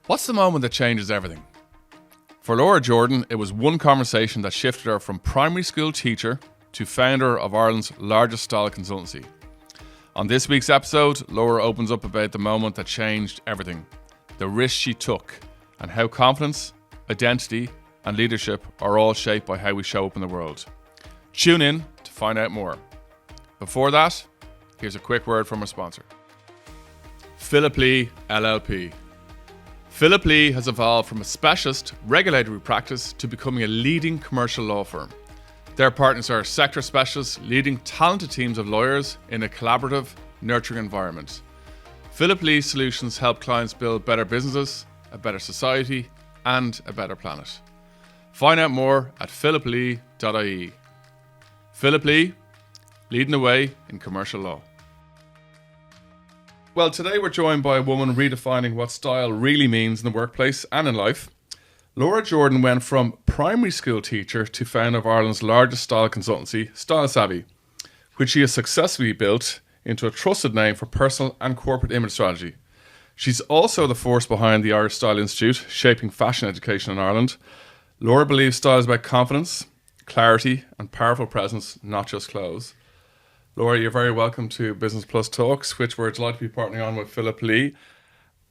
What's the moment that changes everything? For Laura Jordan, it was one conversation that shifted her from primary school teacher to founder of Ireland's largest style consultancy. On this week's episode, Laura opens up about the moment that changed everything, the risks she took, and how confidence, identity, and leadership are all shaped by how we show up in the world. Tune in to find out more. Before that, here's a quick word from our sponsor. Philip Lee LLP. Philip Lee has evolved from a specialist regulatory practice to becoming a leading commercial law firm. Their partners are sector specialists leading talented teams of lawyers in a collaborative, nurturing environment. Philip Lee solutions help clients build better businesses, a better society, and a better planet. Find out more at philiplee.ie. Philip Lee, leading the way in commercial law. Well, today we're joined by a woman redefining what style really means in the workplace and in life. Laura Jordan went from primary school teacher to founder of Ireland's largest style consultancy, StyleSavvy, which she has successfully built into a trusted name for personal and corporate image strategy. She's also the force behind the Irish Style Institute, shaping fashion education in Ireland. Laura believes style is about confidence, clarity, and powerful presence, not just clothes. Laura, you're very welcome to Business Plus Talks, which we're delighted to be partnering on with Philip Lee.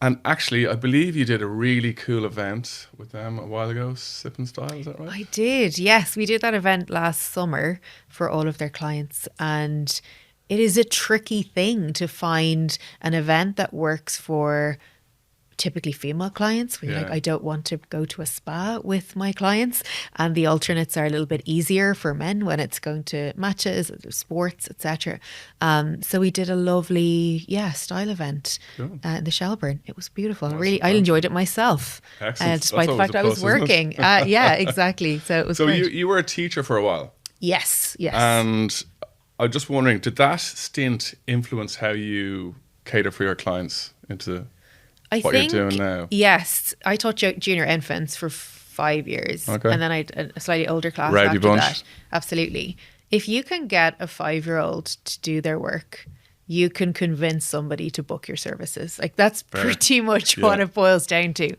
And actually, I believe you did a really cool event with them a while ago, Sip and Style, is that right? I did, yes. We did that event last summer for all of their clients. And it is a tricky thing to find an event that works for typically female clients. We're like, I don't want to go to a spa with my clients. And the alternates are a little bit easier for men when it's going to matches, sports, etc. So we did a lovely, style event in the Shelburne. It was beautiful. I enjoyed it myself. Despite the fact I was working. Yeah, exactly. So it was great. So you were a teacher for a while? Yes. And I'm just wondering, did that stint influence how you cater for your clients into what you're doing now? Yes. I taught junior infants for 5 years. Okay. And then I had a slightly older class Rowdy after bunch. that. Absolutely. If you can get a 5-year-old to do their work, you can convince somebody to book your services. Like that's pretty much what it boils down to.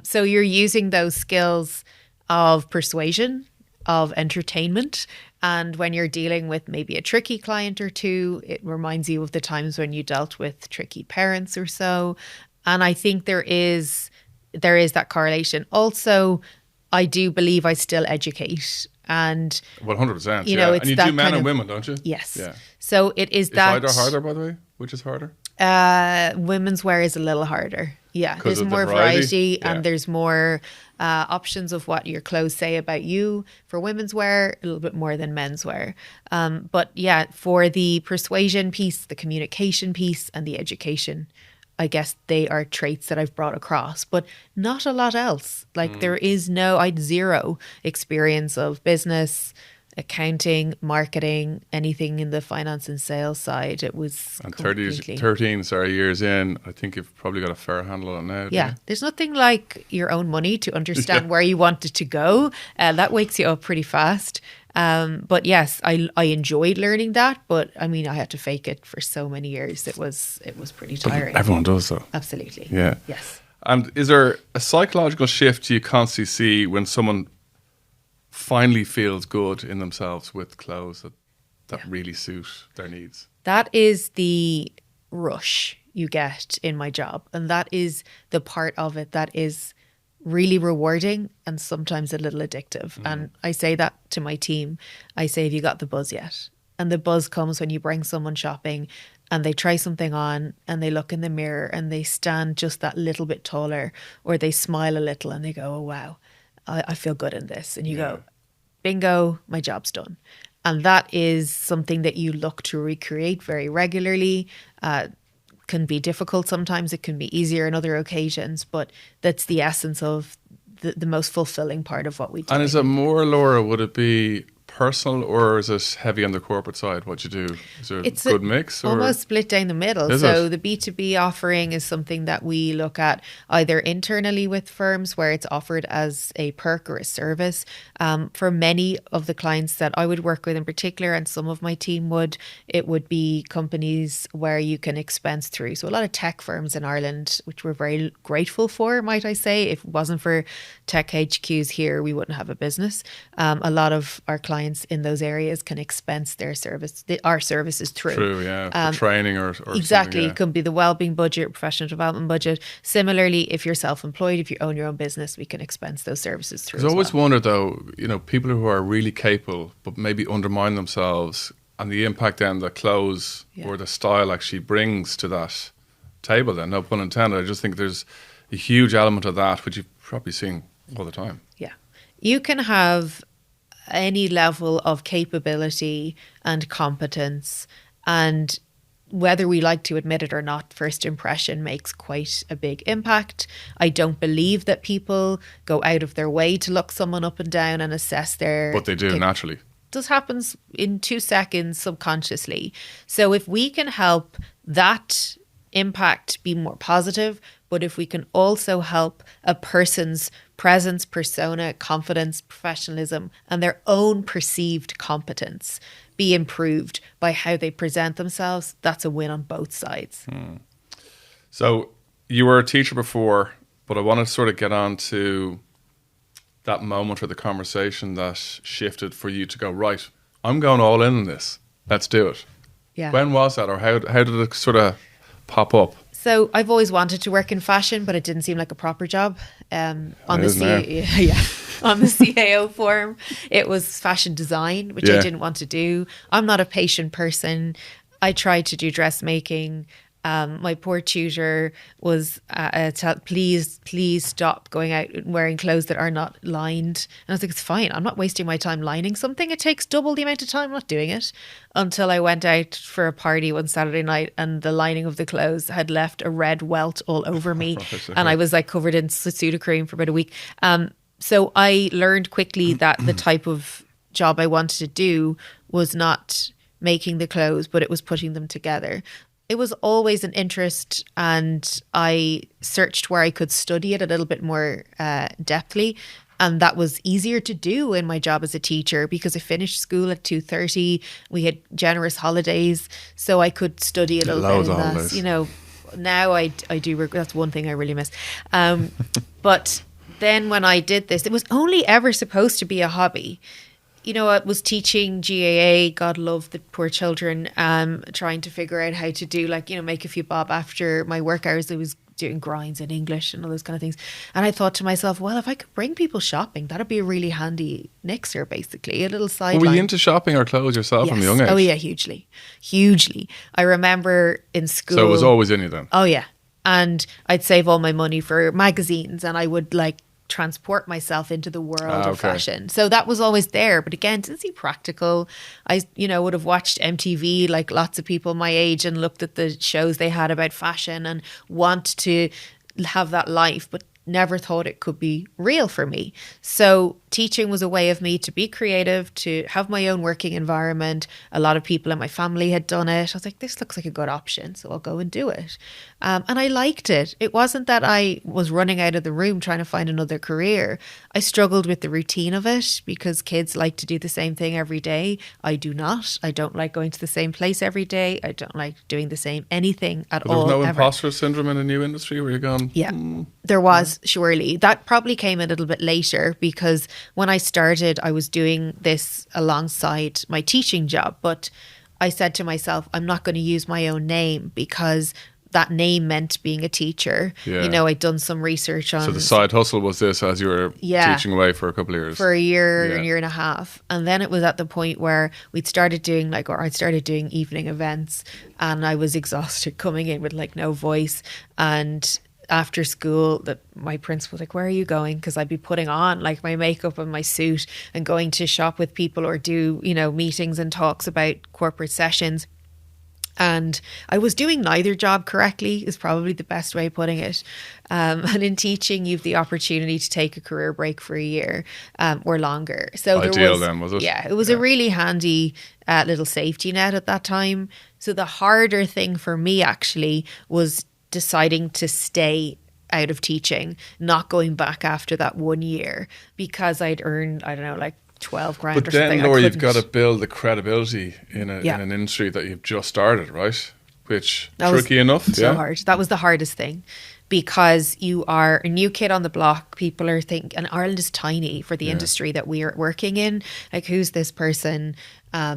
So you're using those skills of persuasion, of entertainment. And when you're dealing with maybe a tricky client or two, it reminds you of the times when you dealt with tricky parents or so. And I think there is that correlation. Also, I do believe I still educate. And 100%. You know, it's and you that do men kind and of, women, don't you? Yes. Yeah. So it is that. Is either harder, by the way? Which is harder? Women's wear is a little harder. Yeah. There's There's more variety and there's more options of what your clothes say about you. For women's wear, a little bit more than men's wear. But yeah, for the persuasion piece, the communication piece, and the education, I guess they are traits that I've brought across, but not a lot else. Like there is I had zero experience of business, accounting, marketing, anything in the finance and sales side. It was and completely 13 years in, I think you've probably got a fair handle on it now. Yeah, there's nothing like your own money to understand where you want it to go. That wakes you up pretty fast. But yes, I enjoyed learning that, but I mean, I had to fake it for so many years. It was pretty tiring. But everyone does though. Absolutely. Yeah. Yes. And is there a psychological shift you constantly see when someone finally feels good in themselves with clothes that really suit their needs? That is the rush you get in my job. And that is the part of it that is really rewarding and sometimes a little addictive. And I say that to my team. I say, have you got the buzz yet? And the buzz comes when you bring someone shopping and they try something on and they look in the mirror and they stand just that little bit taller, or they smile a little and they go, oh, wow, I feel good in this. And you go, bingo, my job's done. And that is something that you look to recreate very regularly. Can be difficult sometimes. It can be easier in other occasions, but that's the essence of the most fulfilling part of what we do. And is it more, Laura, would it be personal, or is it heavy on the corporate side? What you do? Is it It's a good mix? Or? almost split down the middle. Is So it? the B2B offering is something that we look at either internally with firms where it's offered as a perk or a service. For many of the clients that I would work with in particular, and some of my team would, it would be companies where you can expense through. So a lot of tech firms in Ireland, which we're very grateful for, might I say. If it wasn't for tech HQs here, we wouldn't have a business. A lot of our clients in those areas can expense their our services through. True, yeah, for training or exactly. Yeah. It could be the wellbeing budget, professional development budget. Similarly, if you're self-employed, if you own your own business, we can expense those services through. I always wonder, though, people who are really capable but maybe undermine themselves, and the impact then the clothes or the style actually brings to that table. Then, no pun intended. I just think there's a huge element of that, which you've probably seen all the time. Yeah, you can have any level of capability and competence, and whether we like to admit it or not, first impression makes quite a big impact. I don't believe that people go out of their way to look someone up and down and assess their... But they do naturally. Just happens in 2 seconds subconsciously. So if we can help that impact be more positive, but if we can also help a person's presence, persona, confidence, professionalism, and their own perceived competence be improved by how they present themselves, that's a win on both sides. So you were a teacher before, but I want to sort of get on to that moment or the conversation that shifted for you to go, right, I'm going all in on this. Let's do it. Yeah. When was that, or how did it sort of pop up? So I've always wanted to work in fashion, but it didn't seem like a proper job. On the CAO form, it was fashion design, which I didn't want to do. I'm not a patient person. I tried to do dressmaking. My poor tutor was, please stop going out and wearing clothes that are not lined. And I was like, it's fine. I'm not wasting my time lining something. It takes double the amount of time. I'm not doing it. Until I went out for a party one Saturday night and the lining of the clothes had left a red welt all over me. And I was like covered in Sudocrem for about a week. So I learned quickly that the type of job I wanted to do was not making the clothes, but it was putting them together. It was always an interest, and I searched where I could study it a little bit more depthly, and that was easier to do in my job as a teacher because I finished school at 2:30. We had generous holidays, so I could study a little bit in that. Now I do. That's one thing I really miss. But then when I did this, it was only ever supposed to be a hobby. I was teaching GAA, God love the poor children, trying to figure out how to do make a few bob after my work hours. I was doing grinds in English and all those kind of things. And I thought to myself, well, if I could bring people shopping, that'd be a really handy nixer, basically, a little sideline. Were you into shopping or clothes yourself from a young age? Oh yeah, hugely. I remember in school. So it was always in you then? Oh yeah. And I'd save all my money for magazines, and I would transport myself into the world of fashion. So that was always there. But again, didn't seem practical. I, would have watched MTV like lots of people my age and looked at the shows they had about fashion and want to have that life, but never thought it could be real for me. So teaching was a way of me to be creative, to have my own working environment. A lot of people in my family had done it. I was like, this looks like a good option, so I'll go and do it. And I liked it. It wasn't that I was running out of the room trying to find another career. I struggled with the routine of it because kids like to do the same thing every day. I do not. I don't like going to the same place every day. I don't like doing the same anything at all. There was no imposter syndrome in a new industry where you're going? Yeah, there was, surely. That probably came a little bit later because when I started, I was doing this alongside my teaching job. But I said to myself, I'm not going to use my own name because that name meant being a teacher. Yeah. I'd done some research on... So the side hustle was this as you were teaching away for a couple of years? For a year and a half. And then it was at the point where I'd started doing evening events, and I was exhausted coming in with no voice. And after school, that my principal was like, where are you going? Because I'd be putting on my makeup and my suit and going to shop with people or do, meetings and talks about corporate sessions. And I was doing neither job correctly is probably the best way of putting it. And in teaching, you've the opportunity to take a career break for a year or longer. So Ideal then, was it? Yeah, it was a really handy little safety net at that time. So the harder thing for me actually was deciding to stay out of teaching, not going back after that 1 year, because I'd earned, I don't know, like 12 grand but or something. Then, Laura, you've got to build the credibility in Yeah. an industry that you've just started, right? Which, That was tricky enough. So hard. That was the hardest thing, because you are a new kid on the block. People are thinking, and Ireland is tiny for the industry that we are working in. Like, who's this person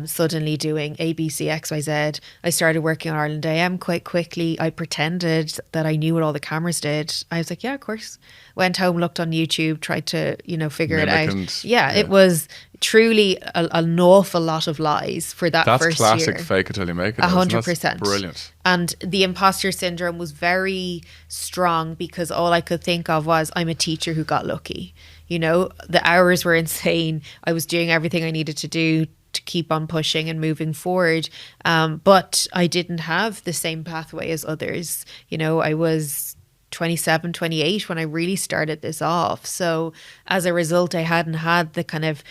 suddenly doing A, B, C, X, Y, Z? I started working on Ireland AM quite quickly. I pretended that I knew what all the cameras did. I was like, yeah, of course. Went home, looked on YouTube, tried to, figure it out. It was truly an awful lot of lies for that That's first year. That's classic fake it till you make it. 100%. That's brilliant. And the imposter syndrome was very strong, because all I could think of was, I'm a teacher who got lucky. The hours were insane. I was doing everything I needed to do to keep on pushing and moving forward. But I didn't have the same pathway as others. I was 27, 28 when I really started this off. So as a result, I hadn't had the kind of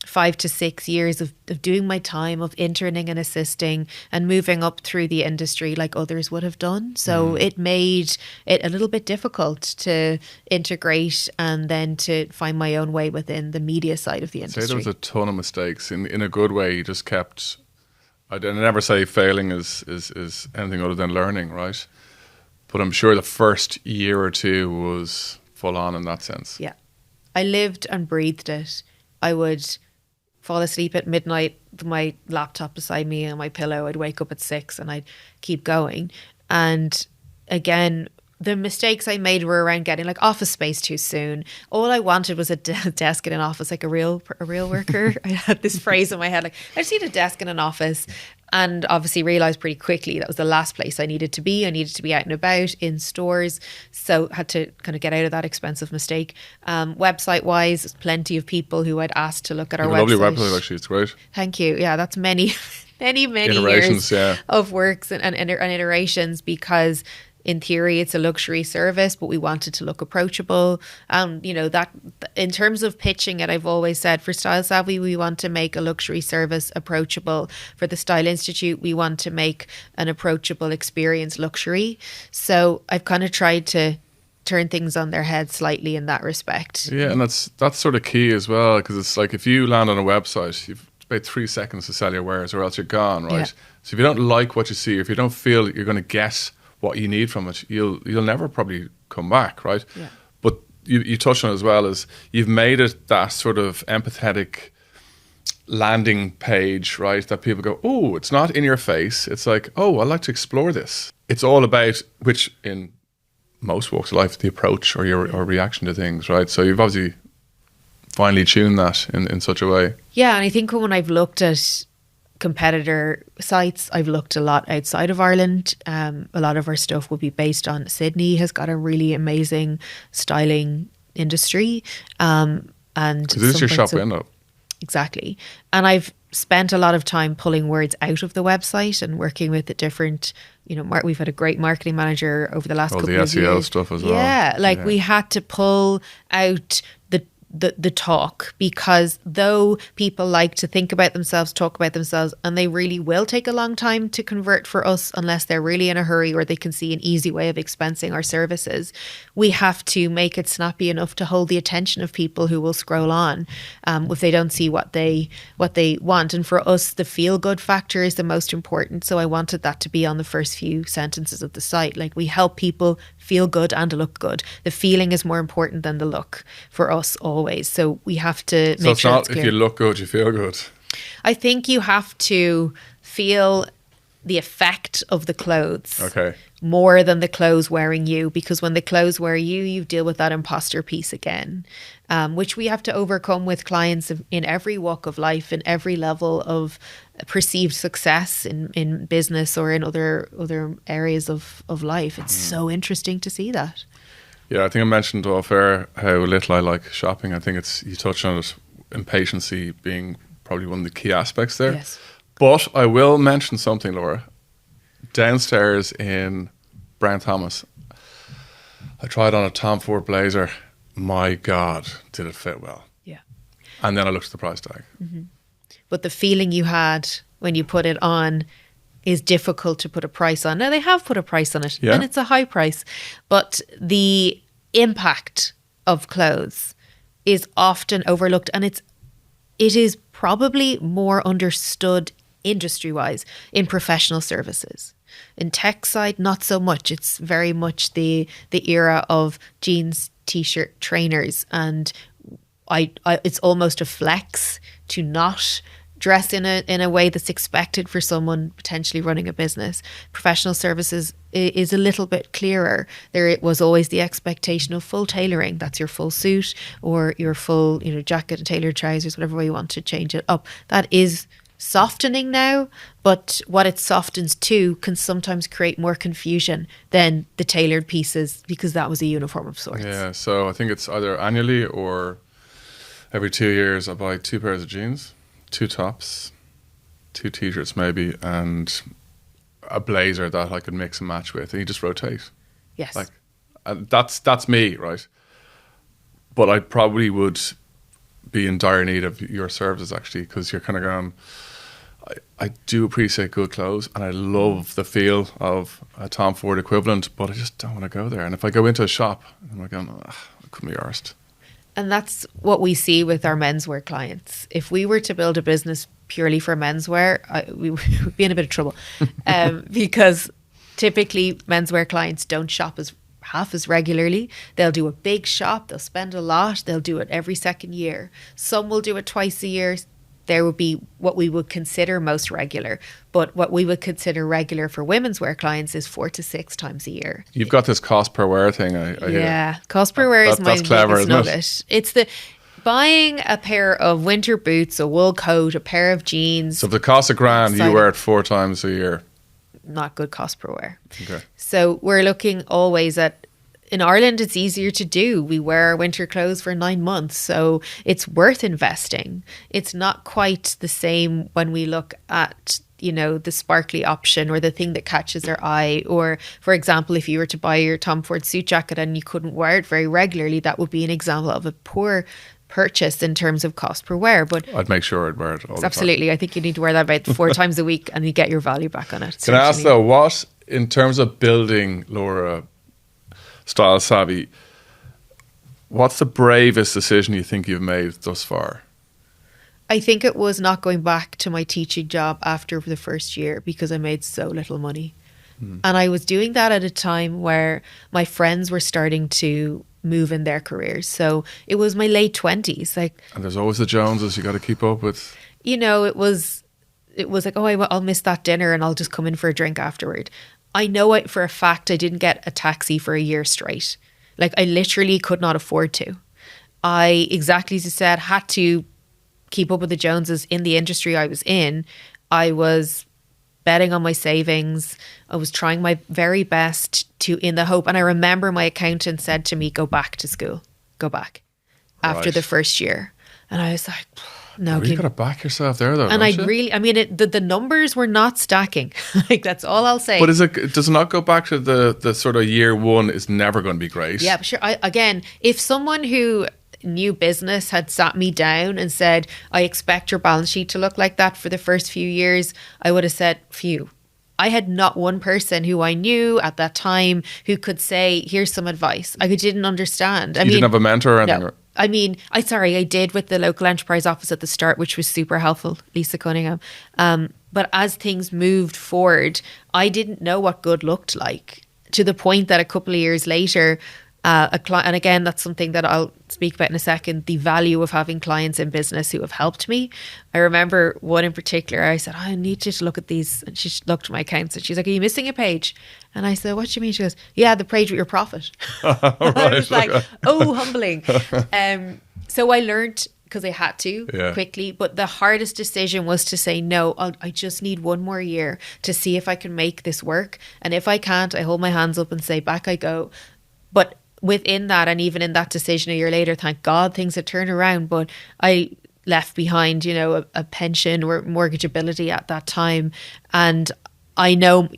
5 to 6 years of doing my time, of interning and assisting and moving up through the industry like others would have done. So it made it a little bit difficult to integrate and then to find my own way within the media side of the industry. Say there was a ton of mistakes in a good way. You just kept, I never say failing is anything other than learning, right? But I'm sure the first year or two was full on in that sense. Yeah. I lived and breathed it. I would fall asleep at midnight with my laptop beside me and my pillow. I'd wake up at 6 and I'd keep going. And again, the mistakes I made were around getting like office space too soon. All I wanted was a desk in an office, like a real worker. I had this phrase in my head, like, I just need a desk in an office. And obviously realised pretty quickly that was the last place I needed to be. I needed to be out and about in stores. So had to kind of get out of that expensive mistake. Website wise, plenty of people who I'd asked to look at our website. Lovely website, actually. It's great. Thank you. Yeah, that's many iterations, years of works and iterations, because in theory it's a luxury service, but we wanted to look approachable. That in terms of pitching it, I've always said for StyleSavvy, we want to make a luxury service approachable. For the Style Institute, we want to make an approachable experience luxury. So I've kind of tried to turn things on their head slightly in that respect. Yeah, and that's sort of key as well, because it's like if you land on a website, you've about 3 seconds to sell your wares or else you're gone, right? Yeah. So if you don't like what you see, or if you don't feel you're going to get what you need from it, you'll never probably come back, right? Yeah. But you touched on it as well, as you've made it that sort of empathetic landing page, right? That people go, oh, it's not in your face. It's like, oh, I'd like to explore this. It's all about, which in most walks of life, the approach or your reaction to things, right? So you've obviously finely tuned that in such a way. Yeah, and I think when I've looked at competitor sites, I've looked a lot outside of Ireland. A lot of our stuff will be based on Sydney, has got a really amazing styling industry. And because this is your shop window. Exactly. And I've spent a lot of time pulling words out of the website and working with the different, we've had a great marketing manager over the last couple of years. The SEO stuff as well. Yeah, we had to pull out the talk, because though people like to think about themselves, talk about themselves, and they really will take a long time to convert for us unless they're really in a hurry or they can see an easy way of expensing our services, we have to make it snappy enough to hold the attention of people who will scroll on if they don't see what they want. And for us, the feel good factor is the most important. So I wanted that to be on the first few sentences of the site. Like, we help people feel good and look good. The feeling is more important than the look for us always. So we have to make sure it's clear. If you look good, you feel good. I think you have to feel the effect of the clothes more than the clothes wearing you, because when the clothes wear you, you deal with that imposter piece again, which we have to overcome with clients in every walk of life, in every level of perceived success in business or in other areas of life. It's so interesting to see that. Yeah, I think I mentioned off air how little I like shopping. I think you touched on it, impatience being probably one of the key aspects there. Yes. But I will mention something, Laura. downstairs in Brown Thomas. I tried on a Tom Ford blazer. My God, did it fit well. Yeah. And then I looked at the price tag. But the feeling you had when you put it on is difficult to put a price on. Now, they have put a price on it, Yeah. and it's a high price. But the impact of clothes is often overlooked, and it is probably more understood industry-wise in professional services. In tech side, not so much. It's very much the era of jeans, t-shirt, trainers, and I it's almost a flex to not dress in a way that's expected for someone potentially running a business. Professional services is a little bit clearer. There was always the expectation of full tailoring. That's your full suit or your full, jacket and tailored trousers, whatever way you want to change it up. That is softening now, but what it softens to can sometimes create more confusion than the tailored pieces, because that was a uniform of sorts. Yeah, so I think it's either annually or every 2 years I buy 2 pairs of jeans, 2 tops, 2 t-shirts maybe, and a blazer that I could mix and match with, and you just rotate. Yes. Like, that's me, right? But I probably would be in dire need of your services, actually, because you're kind of going, I do appreciate good clothes and I love the feel of a Tom Ford equivalent, but I just don't want to go there. And if I go into a shop, I'm like, I couldn't be arsed. And that's what we see with our menswear clients. If we were to build a business purely for menswear, we would be in a bit of trouble, because typically menswear clients don't shop half as regularly. They'll do a big shop, they'll spend a lot, they'll do it every second year. Some will do it twice a year. There would be what we would consider most regular, but what we would consider regular for women's wear clients is 4 to 6 times a year. You've got this cost per wear thing, I hear. Yeah, cost per wear is my that's clever, biggest isn't it? nugget. It's the buying a pair of winter boots, a wool coat, a pair of jeans. So if the cost $1,000, you wear it 4 times a year. Not good cost per wear. Okay. So we're looking always at, in Ireland, it's easier to do. We wear our winter clothes for 9 months, so it's worth investing. It's not quite the same when we look at, the sparkly option or the thing that catches our eye. Or, for example, if you were to buy your Tom Ford suit jacket and you couldn't wear it very regularly, that would be an example of a poor purchase in terms of cost per wear. But I'd make sure I'd wear it all the time. absolutely, I think you need to wear that about 4 times a week and you get your value back on it. Can I ask though, what, in terms of building Laura StyleSavvy, what's the bravest decision you think you've made thus far? I think it was not going back to my teaching job after the first year, because I made so little money. And I was doing that at a time where my friends were starting to move in their careers. So it was my late 20s. And there's always the Joneses you got to keep up with. It was like, I'll miss that dinner and I'll just come in for a drink afterward. I know for a fact I didn't get a taxi for a year straight. Like, I literally could not afford to. I, exactly as you said, had to keep up with the Joneses in the industry I was in. I was betting on my savings. I was trying my very best in the hope. And I remember my accountant said to me, go back to school. Go back. After Right. the first year. And I was like, no. You got to back yourself there though, And don't you? the numbers were not stacking. Like, that's all I'll say. But does it not go back to the sort of year one is never going to be great? Yeah, sure. Again, if someone who knew business had sat me down and said, I expect your balance sheet to look like that for the first few years, I would have said, phew. I had not one person who I knew at that time who could say, here's some advice. I didn't understand. You didn't have a mentor or anything? No. I did with the local enterprise office at the start, which was super helpful, Lisa Cunningham. But as things moved forward, I didn't know what good looked like, to the point that a couple of years later, a client, and again, that's something that I'll speak about in a second, the value of having clients in business who have helped me. I remember one in particular, I said, I need you to look at these. And she looked at my accounts and she's like, are you missing a page? And I said, what do you mean? She goes, yeah, the page with your profit. I was like, oh, humbling. So I learned, because I had to quickly, but the hardest decision was to say, no, I just need 1 more year to see if I can make this work. And if I can't, I hold my hands up and say, back I go. But within that, and even in that decision a year later, thank God things had turned around, but I left behind, a pension or mortgageability at that time. And I know,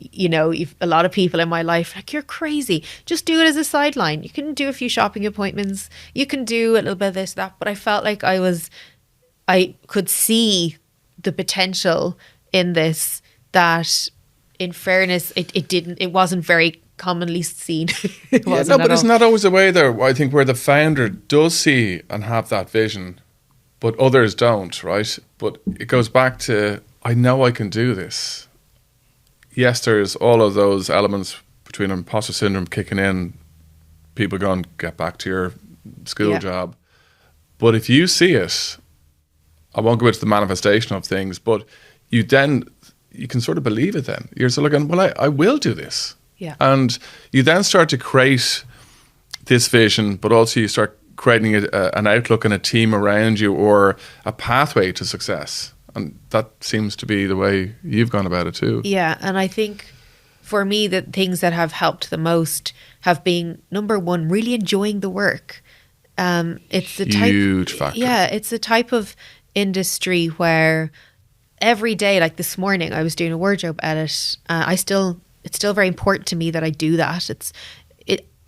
a lot of people in my life like, you're crazy. Just do it as a sideline. You can do a few shopping appointments. You can do a little bit of this, that. But I felt like I could see the potential in this, that in fairness, it wasn't very commonly seen. But isn't that always the way there? I think where the founder does see and have that vision, but others don't, right? But it goes back to, I know I can do this. Yes, there's all of those elements between imposter syndrome kicking in, people going, get back to your school job. But if you see it, I won't go into the manifestation of things, but you can sort of believe it then. You're sort of going, well, I will do this. Yeah. And you then start to create this vision, but also you start creating an outlook and a team around you, or a pathway to success. And that seems to be the way you've gone about it too. Yeah. And I think for me, the things that have helped the most have been, number one, really enjoying the work. It's the huge factor. Yeah. It's the type of industry where every day, like this morning, I was doing a wardrobe edit. It's still very important to me that I do that.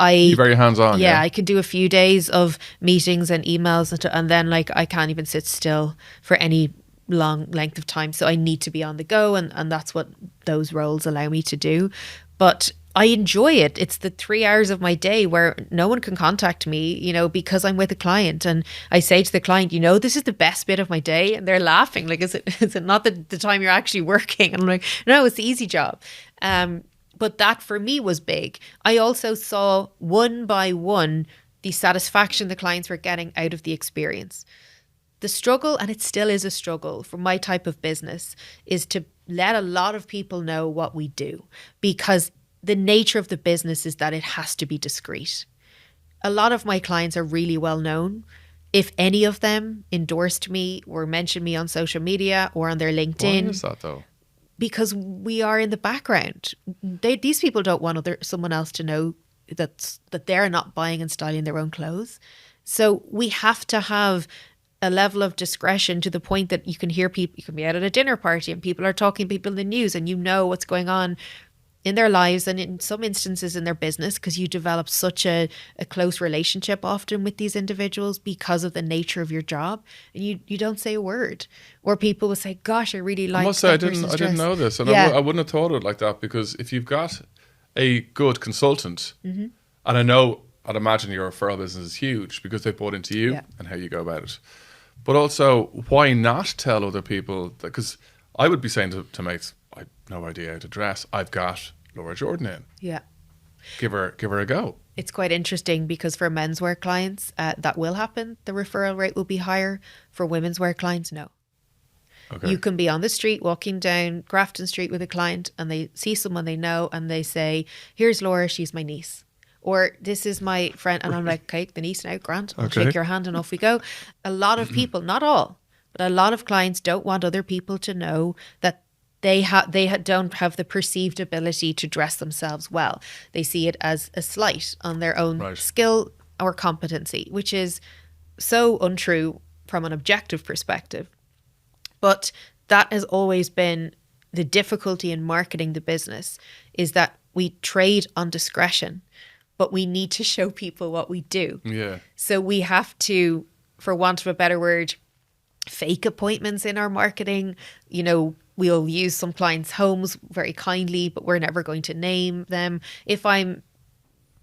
You're very hands-on. Yeah, I could do a few days of meetings and emails, and then like I can't even sit still for any long length of time. So I need to be on the go, and that's what those roles allow me to do. But I enjoy it. It's the 3 hours of my day where no one can contact me, because I'm with a client, and I say to the client, this is the best bit of my day, and they're laughing like, is it not the time you're actually working? And I'm like, no, it's the easy job. But that for me was big. I also saw one by one the satisfaction the clients were getting out of the experience. The struggle, and it still is a struggle for my type of business, is to let a lot of people know what we do, because the nature of the business is that it has to be discreet. A lot of my clients are really well known. If any of them endorsed me or mentioned me on social media or on their LinkedIn. Why is that though? Because we are in the background. These people don't want someone else to know that they're not buying and styling their own clothes. So we have to have a level of discretion to the point that you can hear people, you can be out at a dinner party and people are talking to people in the news, and what's going on in their lives and in some instances in their business, because you develop such a close relationship often with these individuals because of the nature of your job, and you don't say a word. Or people will say, gosh, I really like. I must say I didn't know this, and I wouldn't have thought of it like that, because if you've got a good consultant, and I'd imagine your referral business is huge because they bought into you and how you go about it. But also, why not tell other people? Because I would be saying to mates, I have no idea how to dress. I've got Laura Jordan in. Yeah. Give her a go. It's quite interesting because for menswear clients, that will happen. The referral rate will be higher. For women's wear clients, no. Okay. You can be on the street walking down Grafton Street with a client, and they see someone they know and they say, here's Laura, she's my niece. Or this is my friend. And I'm like, okay, the niece now, Grant, I'll shake your hand and off we go. A lot of people, not all, but a lot of clients don't want other people to know that they don't have the perceived ability to dress themselves well. They see it as a slight on their own skill or competency, which is so untrue from an objective perspective. But that has always been the difficulty in marketing the business, is that we trade on discretion, but we need to show people what we do. Yeah. So we have to, for want of a better word, fake appointments in our marketing. We'll use some clients' homes very kindly, but we're never going to name them. If I'm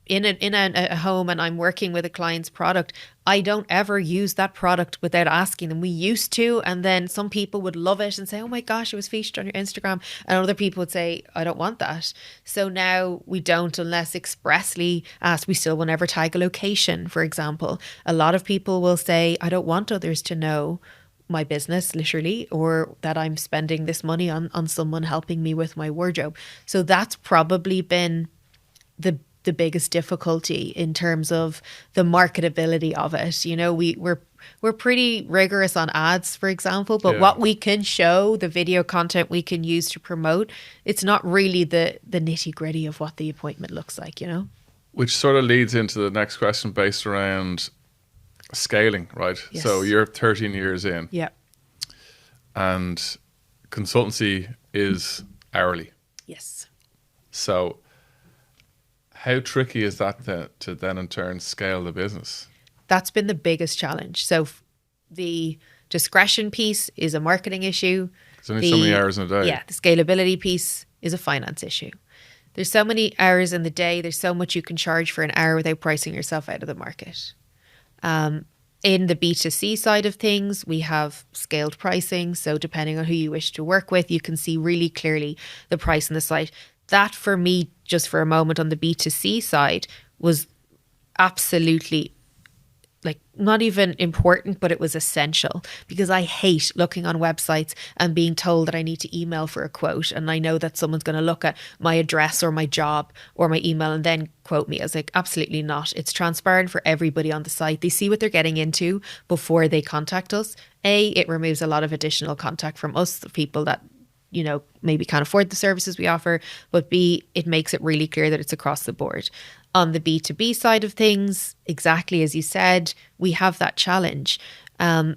in a home and I'm working with a client's product, I don't ever use that product without asking them. We used to, and then some people would love it and say, oh my gosh, it was featured on your Instagram. And other people would say, I don't want that. So now we don't, unless expressly asked. We still will never tag a location, for example. A lot of people will say, I don't want others to know my business, literally, or that I'm spending this money on someone helping me with my wardrobe. So that's probably been the biggest difficulty in terms of the marketability of it. We're pretty rigorous on ads, for example, but what we can show, the video content we can use to promote, it's not really the nitty gritty of what the appointment looks like, Which sort of leads into the next question based around scaling, right? Yes. So you're 13 years in. Yeah. And consultancy is hourly. Yes. So how tricky is that to then in turn scale the business? That's been the biggest challenge. So the discretion piece is a marketing issue. There's only so many hours in a day. Yeah, the scalability piece is a finance issue. There's so many hours in the day. There's so much you can charge for an hour without pricing yourself out of the market. In the B2C side of things, we have scaled pricing. So depending on who you wish to work with, you can see really clearly the price on the site. That for me, just for a moment on the B2C side, was absolutely like not even important, but it was essential, because I hate looking on websites and being told that I need to email for a quote. And I know that someone's going to look at my address or my job or my email and then quote me. I was like, absolutely not. It's transparent for everybody on the site. They see what they're getting into before they contact us. It removes a lot of additional contact from us, the people that, you know, maybe can't afford the services we offer, but B, it makes it really clear that it's across the board. On the B2B side of things, exactly as you said, we have that challenge. In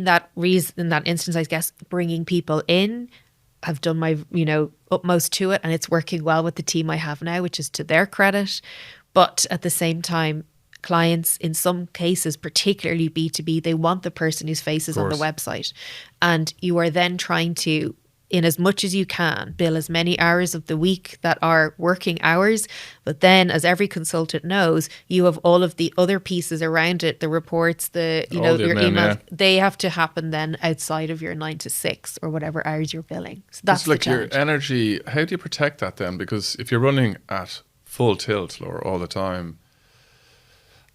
that instance, I guess, bringing people in, I've done my, utmost to it, and it's working well with the team I have now, which is to their credit. But at the same time, clients, in some cases, particularly B2B, they want the person whose face is on the website. And you are then trying to, in as much as you can, bill as many hours of the week that are working hours. But then, as every consultant knows, you have all of the other pieces around it, the reports, your emails. Yeah. They have to happen then outside of your 9 to 6 or whatever hours you're billing. So that's like your energy. How do you protect that then? Because if you're running at full tilt, Laura, all the time,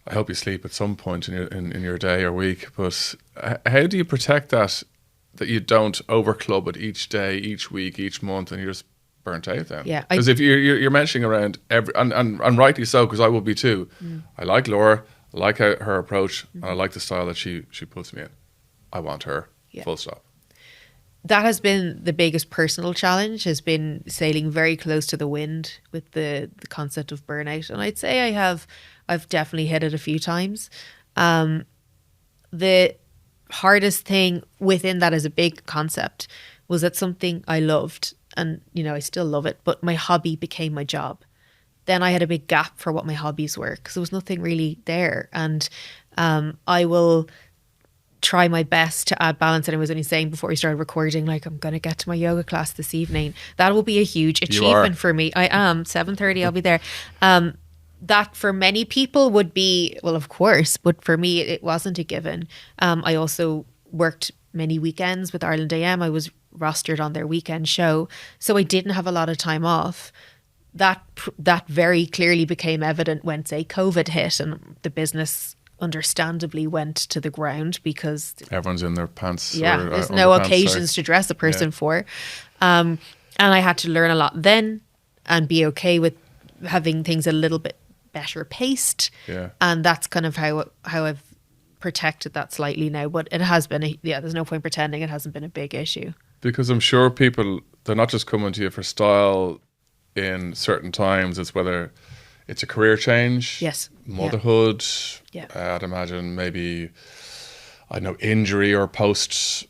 I hope you sleep at some point in your day or week. But how do you protect that you don't overclub it each day, each week, each month, and you're just burnt out then? Yeah. Because if you're mentioning around every, and rightly so, because I will be too. I like Laura, I like her approach, and I like the style that she puts me in. I want her, full stop. That has been the biggest personal challenge, has been sailing very close to the wind with the concept of burnout. And I'd say I've definitely hit it a few times. The hardest thing within that as a big concept was that something I loved, and I still love it, but my hobby became my job. Then I had a big gap for what my hobbies were, because there was nothing really there. And I will try my best to add balance. And I was only saying before we started recording, like, I'm going to get to my yoga class this evening. That will be a huge achievement for me. I am 7:30. I'll be there. That for many people would be, well, of course, but for me, it wasn't a given. I also worked many weekends with Ireland AM. I was rostered on their weekend show, so I didn't have a lot of time off. That very clearly became evident when, say, COVID hit and the business understandably went to the ground, because everyone's in their pants. There's no occasions to dress a person for. And I had to learn a lot then and be okay with having things a little bit better paced. And that's kind of how I've protected that slightly now. But it has been there's no point pretending it hasn't been a big issue, because I'm sure people, they're not just coming to you for style in certain times. It's whether it's a career change, motherhood, I'd imagine maybe, I know, injury or post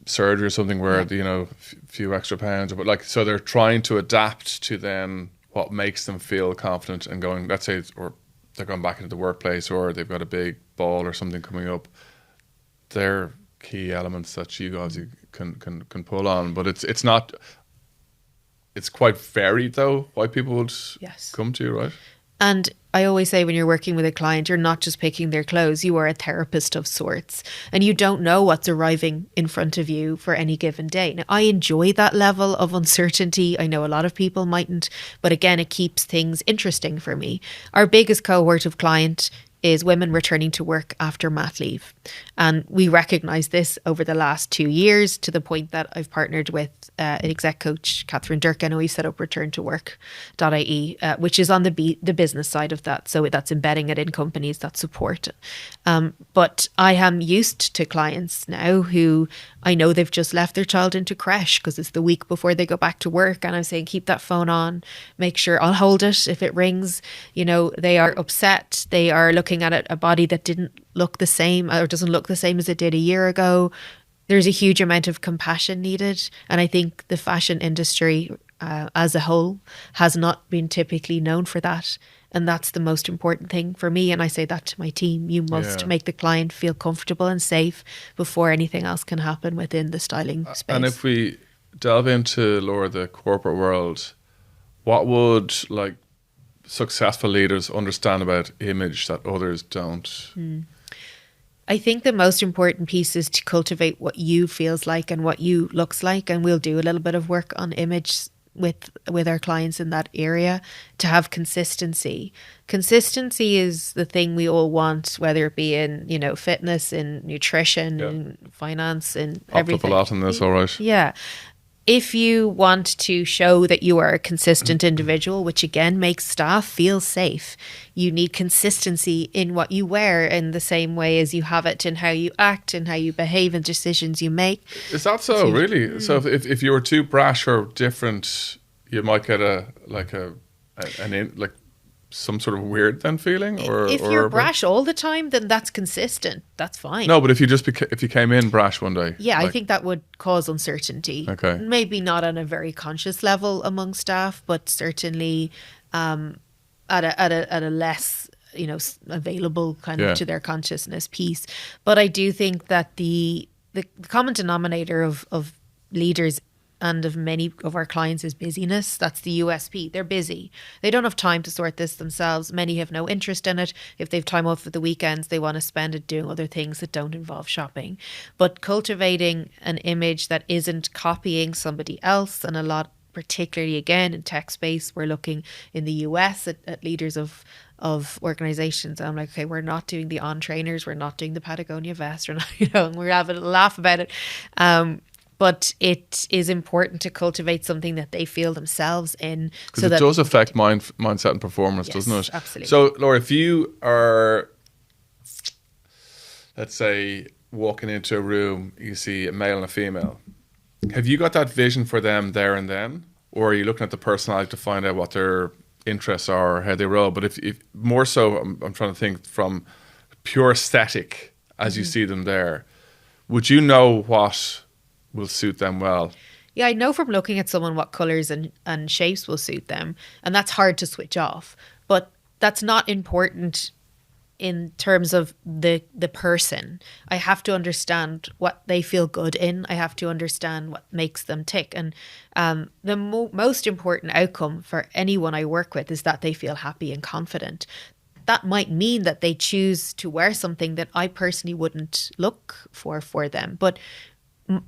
surgery or something where a few extra pounds, but like, so they're trying to adapt to then what makes them feel confident and going, let's say, or they're going back into the workplace, or they've got a big ball or something coming up. They're key elements that you guys can pull on, but it's not. It's quite varied though, why people would come to you, right? And I always say, when you're working with a client, you're not just picking their clothes, you are a therapist of sorts, and you don't know what's arriving in front of you for any given day. Now, I enjoy that level of uncertainty. I know a lot of people mightn't, but again, it keeps things interesting for me. Our biggest cohort of client is women returning to work after mat leave. And we recognise this over the last 2 years, to the point that I've partnered with an exec coach, Catherine Durkin, and we set up returntowork.ie, which is on the business side of that. So that's embedding it in companies that support it. But I am used to clients now who I know they've just left their child into creche because it's the week before they go back to work. And I'm saying, keep that phone on, make sure I'll hold it if it rings. They are upset. They are looking at a body that didn't look the same, or doesn't look the same as it did a year ago. There's a huge amount of compassion needed. And I think the fashion industry as a whole has not been typically known for that. And that's the most important thing for me. And I say that to my team. You must make the client feel comfortable and safe before anything else can happen within the styling space. And if we delve into, Laura, the corporate world, what would like successful leaders understand about image that others don't? I think the most important piece is to cultivate what you feels like and what you looks like. And we'll do a little bit of work on image with our clients in that area, to have consistency. Consistency is the thing we all want, whether it be in, you know, fitness, in nutrition, in finance, in everything. Popped up a lot in this, all right. Yeah. If you want to show that you are a consistent individual, which again makes staff feel safe, you need consistency in what you wear in the same way as you have it in how you act and how you behave and decisions you make. Is that so, really? So if you were too brash or different, you might get some sort of weird then feeling? Or if you're brash all the time, then that's consistent. That's fine. No, but if you just if you came in brash one day. Yeah, I think that would cause uncertainty. Okay. Maybe not on a very conscious level among staff, but certainly at a less, you know, available kind of to their consciousness piece. But I do think that the common denominator of leaders and of many of our clients is busyness. That's the USP. They're busy. They don't have time to sort this themselves. Many have no interest in it. If they've time off at the weekends, they want to spend it doing other things that don't involve shopping. But cultivating an image that isn't copying somebody else, and a lot, particularly again in tech space, we're looking in the US at leaders of organizations. I'm like, okay, we're not doing the On trainers, we're not doing the Patagonia vest, we're not, you know, and we're having a laugh about it. But it is important to cultivate something that they feel themselves in. Because it does affect mindset and performance, doesn't it? Absolutely. So, Laura, if you are, let's say, walking into a room, you see a male and a female, have you got that vision for them there and then? Or are you looking at the personality to find out what their interests are or how they roll? But if more so, I'm trying to think from pure aesthetic as you see them there, would you know what will suit them well? Yeah, I know from looking at someone what colours and shapes will suit them. And that's hard to switch off. But that's not important in terms of the person. I have to understand what they feel good in. I have to understand what makes them tick. And the most important outcome for anyone I work with is that they feel happy and confident. That might mean that they choose to wear something that I personally wouldn't look for them. But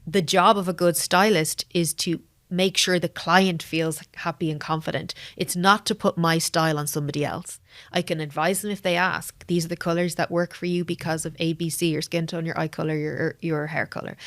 the job of a good stylist is to make sure the client feels happy and confident. It's not to put my style on somebody else. I can advise them if they ask. These are the colours that work for you because of ABC, your skin tone, your eye colour, your hair colour.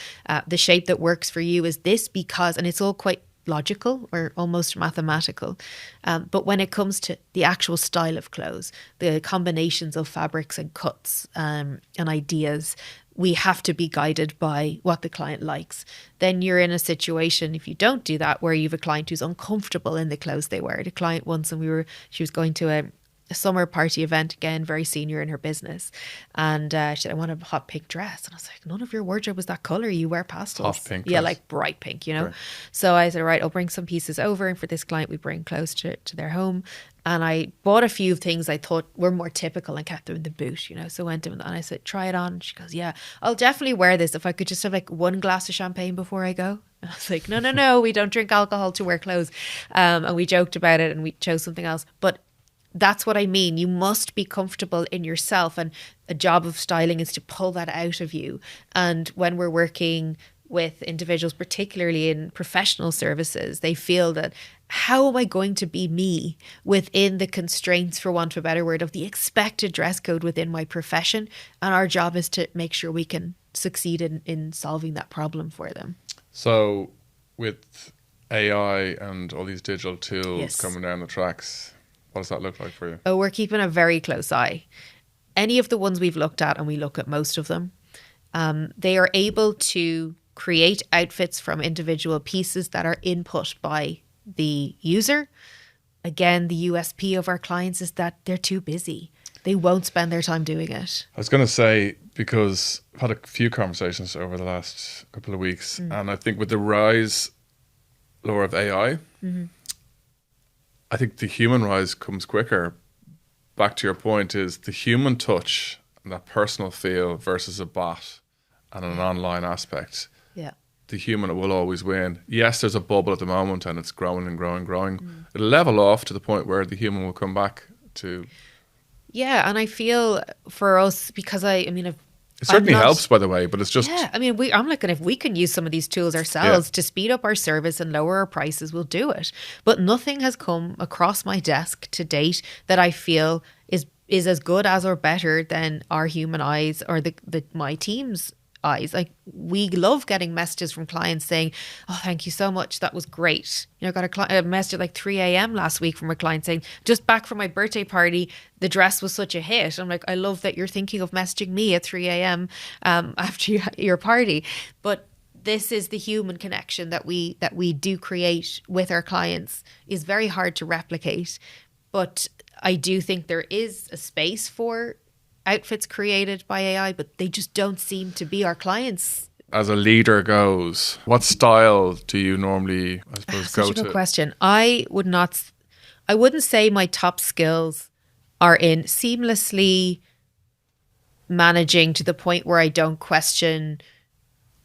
The shape that works for you is this because, and it's all quite logical or almost mathematical. But when it comes to the actual style of clothes, the combinations of fabrics and cuts and ideas, we have to be guided by what the client likes. Then you're in a situation, if you don't do that, where you have a client who's uncomfortable in the clothes they wear. The client once, and she was going to a summer party event, again, very senior in her business. And she said, I want a hot pink dress. And I was like, none of your wardrobe was that color. You wear pastels. Hot pink Yeah, dress. like bright pink, you know. Right. So I said, all right, I'll bring some pieces over. And for this client, we bring close to their home. And I bought a few things I thought were more typical and kept them in the boot, you know. So I went to them and I said, try it on. She goes, yeah, I'll definitely wear this if I could just have like one glass of champagne before I go. And I was like, no, we don't drink alcohol to wear clothes. And we joked about it and we chose something else. But that's what I mean. You must be comfortable in yourself. And a job of styling is to pull that out of you. And when we're working with individuals, particularly in professional services, they feel that, how am I going to be me within the constraints, for want of a better word, of the expected dress code within my profession? And our job is to make sure we can succeed in solving that problem for them. So with AI and all these digital tools coming down the tracks, what does that look like for you? Oh, we're keeping a very close eye. Any of the ones we've looked at, and we look at most of them, they are able to create outfits from individual pieces that are input by the user. Again, the USP of our clients is that they're too busy. They won't spend their time doing it. I was going to say, because I've had a few conversations over the last couple of weeks, and I think with the rise, Laura, of AI, I think the human rise comes quicker. Back to your point is the human touch and that personal feel versus a bot and an online aspect. Yeah. The human will always win. Yes, there's a bubble at the moment and it's growing and growing and growing. It'll level off to the point where the human will come back to... Yeah, and I feel for us, because it certainly helps, by the way, but it's just... Yeah, I mean, I'm looking, if we can use some of these tools ourselves to speed up our service and lower our prices, we'll do it. But nothing has come across my desk to date that I feel is as good as or better than our human eyes or my team's eyes. Like, we love getting messages from clients saying, oh, thank you so much, that was great. I got a message at like 3 a.m. last week from a client saying, just back from my birthday party, the dress was such a hit. I'm like, I love that you're thinking of messaging me at 3 a.m. After your party. But this is the human connection that we do create with our clients, is very hard to replicate. But I do think there is a space for outfits created by AI, but they just don't seem to be our clients. As a leader goes, what style do you normally, I suppose, go to? Such a good question. I wouldn't say my top skills are in seamlessly managing to the point where I don't question,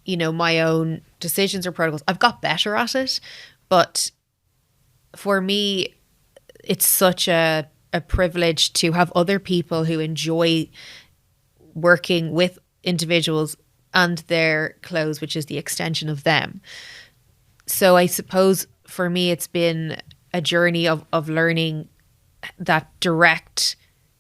my own decisions or protocols. I've got better at it, but for me, it's such a privilege to have other people who enjoy working with individuals and their clothes, which is the extension of them. So I suppose for me, it's been a journey of learning that direct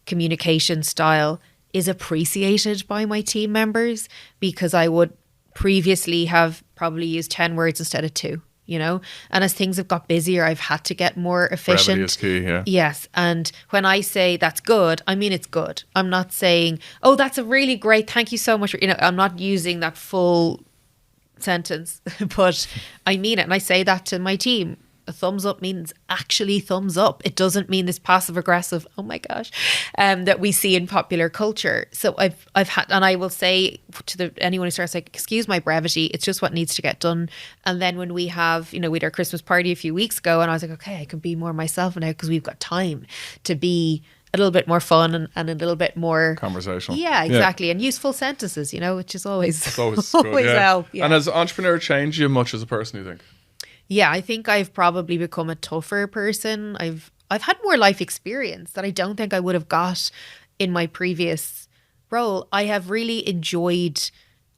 communication style is appreciated by my team members, because I would previously have probably used 10 words instead of 2. And as things have got busier, I've had to get more efficient. Brevity is key, yeah. Yes. And when I say that's good, I mean it's good. I'm not saying, oh, that's a really great, thank you so much. I'm not using that full sentence, but I mean it. And I say that to my team. A thumbs up means actually thumbs up. It doesn't mean this passive aggressive, oh my gosh, that we see in popular culture. So I've had, and I will say to anyone who starts like, excuse my brevity, it's just what needs to get done. And then when we have, we had our Christmas party a few weeks ago, and I was like, okay, I can be more myself now because we've got time to be a little bit more fun and a little bit more conversational. Yeah, exactly. Yeah. And useful sentences, which is always always good, yeah. Help. Yeah. And has entrepreneur changed you much as a person, you think? Yeah, I think I've probably become a tougher person. I've had more life experience that I don't think I would have got in my previous role. I have really enjoyed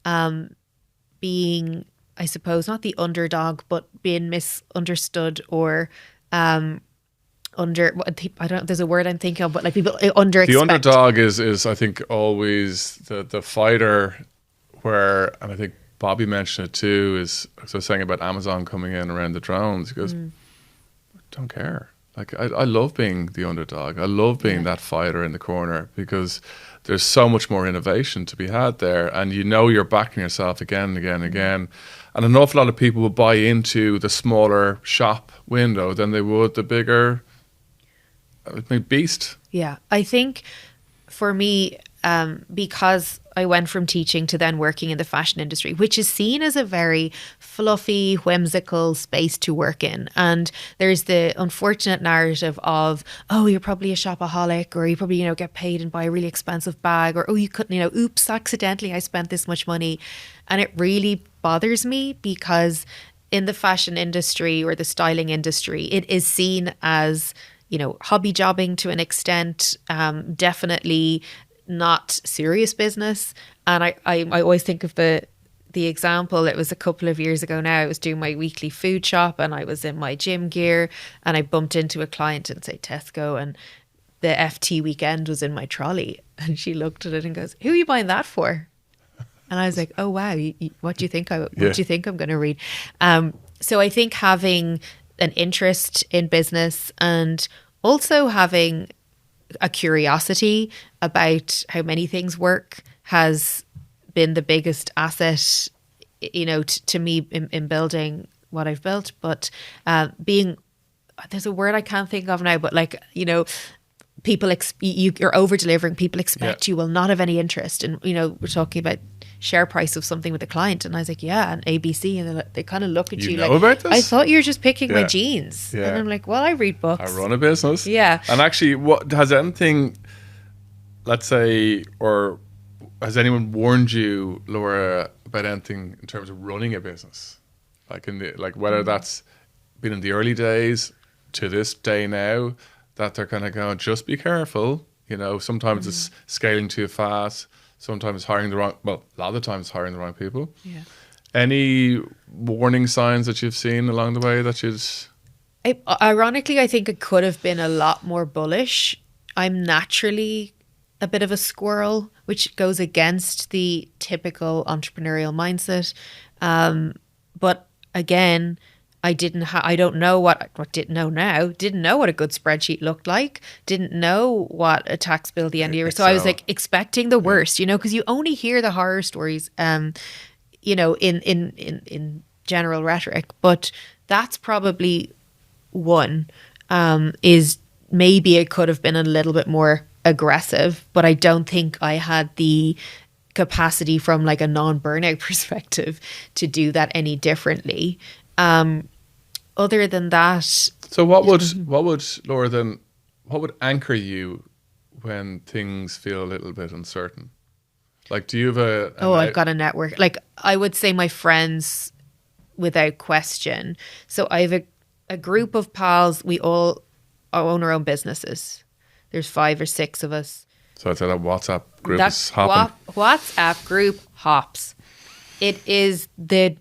being, I suppose, not the underdog, but being misunderstood or I don't. There's a word I'm thinking of, but like people under. The underdog is I think always the fighter, and I think Bobby mentioned it too, is, as I was saying about Amazon coming in around the drones, he goes, don't care. Like, I love being the underdog. I love being that fighter in the corner, because there's so much more innovation to be had there. And you're backing yourself again and again and again. And an awful lot of people will buy into the smaller shop window than they would the bigger beast. Yeah, I think for me, because I went from teaching to then working in the fashion industry, which is seen as a very fluffy, whimsical space to work in. And there's the unfortunate narrative of, oh, you're probably a shopaholic, or you probably, get paid and buy a really expensive bag, or, oh, you couldn't, oops, accidentally I spent this much money. And it really bothers me, because in the fashion industry or the styling industry, it is seen as, hobby jobbing to an extent, definitely not serious business. And I always think of the example, it was a couple of years ago now, I was doing my weekly food shop and I was in my gym gear and I bumped into a client in, say, Tesco, and the FT weekend was in my trolley, and she looked at it and goes, who are you buying that for? And I was like, oh wow, what do you think I'm going to read? So I think having an interest in business and also having a curiosity about how many things work has been the biggest asset, to me in building what I've built. But there's a word I can't think of now, but people you're over delivering. People expect you will not have any interest, and we're talking about share price of something with a client, and I was like, yeah, and ABC, and they kind of look at you know like, about this? I thought you were just picking my Yeah. jeans. Yeah. And I'm like, well, I read books. I run a business. Yeah. And actually, what has anything, let's say, or has anyone warned you, Laura, about anything in terms of running a business? Like whether that's been in the early days to this day now, that they're kind of going, just be careful. You know, sometimes it's scaling too fast. Sometimes hiring the wrong, well, a lot of the times hiring the wrong people. Yeah. Any warning signs that you've seen along the way that you'd... Ironically, I think it could have been a lot more bullish. I'm naturally a bit of a squirrel, which goes against the typical entrepreneurial mindset. But again, I didn't know what didn't know now, didn't know what a good spreadsheet looked like, didn't know what a tax bill at the end of the year. So I was like expecting the worst, you know, because you only hear the horror stories, you know, in general rhetoric. But that's probably one, is maybe it could have been a little bit more aggressive, but I don't think I had the capacity from like a non-burnout perspective to do that any differently. Other than that, so what would Laura then? What would anchor you when things feel a little bit uncertain? Like, do you have I've got a network. Like, I would say my friends, without question. So I have a group of pals. We all own our own businesses. There's 5 or 6 of us. So I'd say that WhatsApp group That's is hopping. WhatsApp group hops. It is the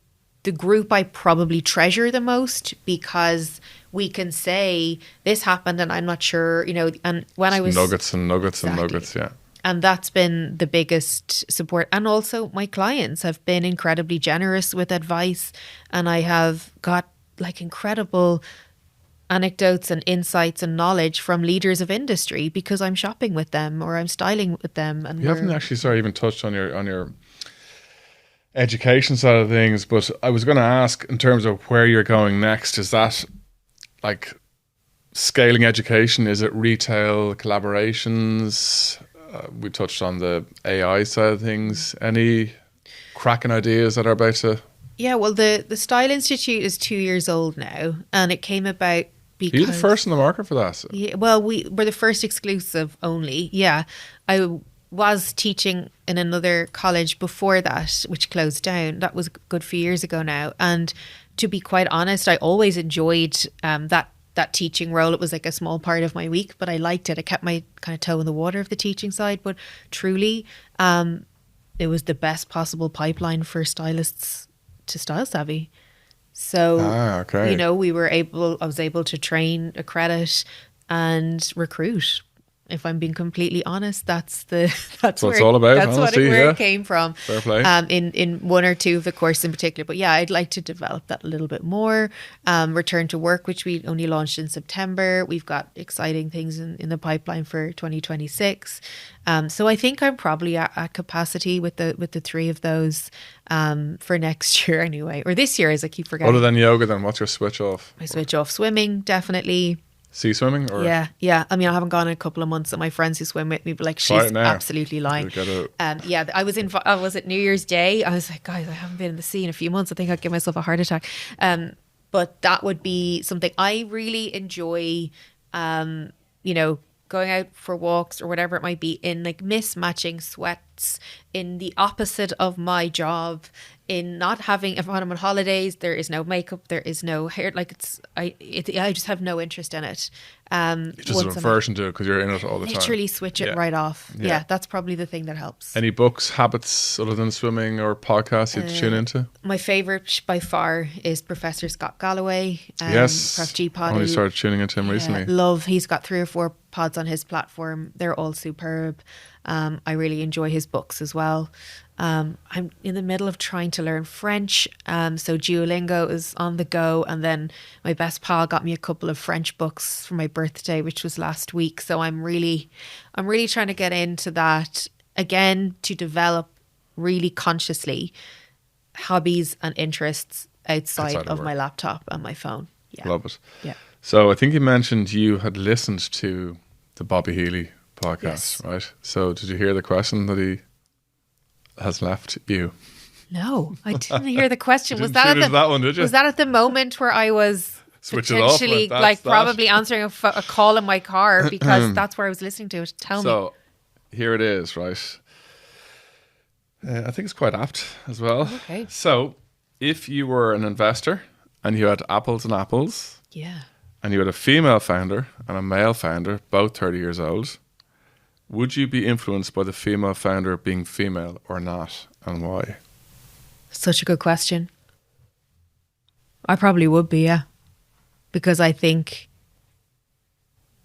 group I probably treasure the most, because we can say this happened and I'm not sure, you know, and when I was nuggets and nuggets Exactly. and nuggets, yeah. And that's been the biggest support. And also my clients have been incredibly generous with advice, and I have got like incredible anecdotes and insights and knowledge from leaders of industry because I'm shopping with them or I'm styling with them. And you haven't actually even touched on your education side of things, but I was going to ask in terms of where you're going next. Is that like scaling education? Is it retail collaborations? We touched on the AI side of things. Any cracking ideas that are about to... Yeah, well, the Style Institute is 2 years old now, and it came about because... You're the first in the market for that. Yeah, well, we're the first exclusive only. Yeah, I was teaching in another college before that, which closed down. That was a good few years ago now. And to be quite honest, I always enjoyed that teaching role. It was like a small part of my week, but I liked it. I kept my kind of toe in the water of the teaching side. But truly, it was the best possible pipeline for stylists to StyleSavvy. So, okay. you know, I was able to train, accredit, and recruit. If I'm being completely honest, that's where it's all about. That's honesty, where yeah. it came from. Fair play. In 1 or 2 of the courses in particular. But yeah, I'd like to develop that a little bit more. Return to work, which we only launched in September. We've got exciting things in the pipeline for 2026. So I think I'm probably at capacity with the 3 of those for next year anyway, or this year, as I keep forgetting. Other than yoga, then what's your switch off? I switch off swimming, definitely. Sea swimming? Or? Yeah. I mean, I haven't gone in a couple of months, and my friends who swim with me, but like, she's absolutely lying. Yeah, I was at New Year's Day. I was like, guys, I haven't been in the sea in a few months. I think I'd give myself a heart attack. But that would be something I really enjoy. You know, going out for walks or whatever it might be in like mismatching sweats, in the opposite of my job, in not having, if I'm on holidays, there is no makeup, there is no hair, like I just have no interest in it. Just a reversion to it because you're in it all the time. Literally switch it right off. Yeah, that's probably the thing that helps. Any books, habits other than swimming or podcasts you tune into? My favourite by far is Professor Scott Galloway. Yes, Prof G Pod. I only started tuning into him recently. He's got 3 or 4 pods on his platform. They're all superb. I really enjoy his books as well. I'm in the middle of trying to learn French, so Duolingo is on the go, and then my best pal got me a couple of French books for my birthday, which was last week. So I'm really trying to get into that again, to develop really consciously hobbies and interests outside of my laptop and my phone. Yeah. Love it. Yeah. So I think you mentioned you had listened to the Bobby Healy podcast, Yes. right? So did you hear the question that he has left you? No, I didn't hear the question. You Was didn't that tune into that one, did you? Was that at the moment where I was Switch it off, potentially that's like that. probably answering a call in my car because that's where I was listening to it? Tell me. So here it is, right? I think it's quite apt as well. Okay. So if you were an investor and you had apples and apples, Yeah. and you had a female founder and a male founder, both 30 years old, would you be influenced by the female founder being female or not, and why? Such a good question. I probably would be, yeah. Because I think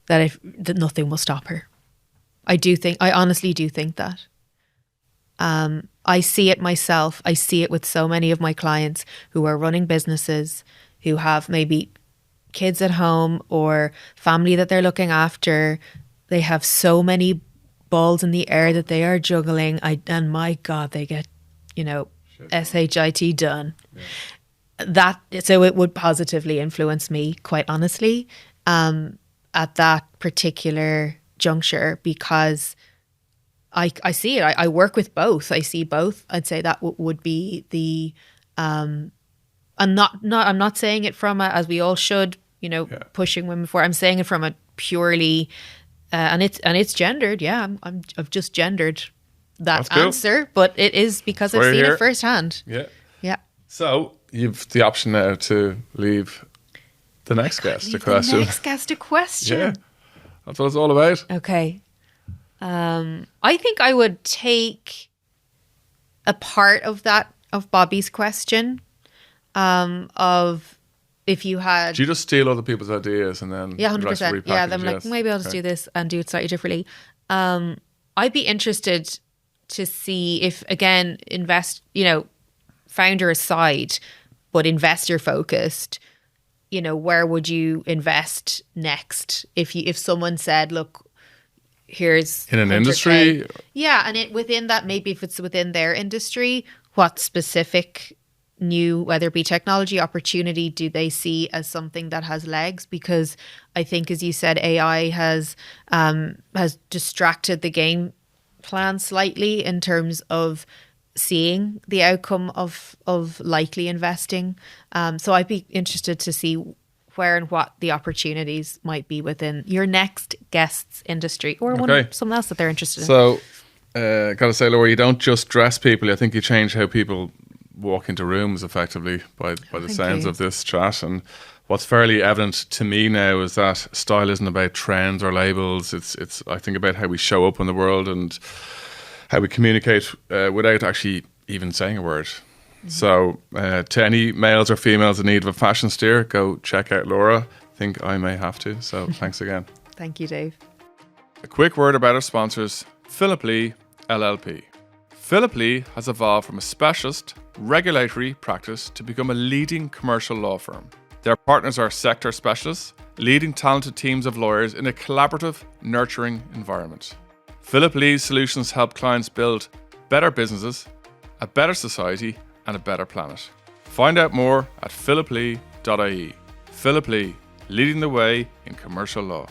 that nothing will stop her. I honestly do think that. I see it myself. I see it with so many of my clients who are running businesses, who have maybe kids at home or family that they're looking after. They have so many balls in the air that they are juggling. And my God, they get, SHIT done. Yeah. So it would positively influence me, quite honestly, at that particular juncture, because I see it. I work with both. I see both. I'd say that would be the I'm not saying it from as we all should, pushing women forward. I'm saying it from a purely and it's gendered. Yeah, I've just gendered that answer, but it is because I've seen it firsthand. Yeah. Yeah. So you've the option now to leave the next guest a question. The next guest a question. Yeah. That's what it's all about. Okay. I think I would take a part of Bobby's question, of if you had. Do you just steal other people's ideas and then 100%. Yeah, I'm like, maybe I'll just do this and do it slightly differently. I'd be interested to see if, again, founder aside, but investor focused, where would you invest next? If someone said, look, here's in an industry. Yeah, and within that, maybe if it's within their industry, what specific new, whether it be technology opportunity, do they see as something that has legs? Because I think, as you said, AI has distracted the game plan slightly in terms of seeing the outcome of likely investing. So I'd be interested to see where and what the opportunities might be within your next guest's industry, or someone else that they're interested in. So, gotta say, Laura, you don't just dress people. I think you change how people walk into rooms effectively by the sounds of this chat. And what's fairly evident to me now is that style isn't about trends or labels. It's I think about how we show up in the world and how we communicate without actually even saying a word. So to any males or females in need of a fashion steer, go check out Laura. I think I may have to. So thanks again. Thank you, Dave. A quick word about our sponsors, Philip Lee LLP. Philip Lee has evolved from a specialist regulatory practice to become a leading commercial law firm. Their partners are sector specialists, leading talented teams of lawyers in a collaborative, nurturing environment. Philip Lee's solutions help clients build better businesses, a better society, and a better planet. Find out more at philiplee.ie. Philip Lee, leading the way in commercial law.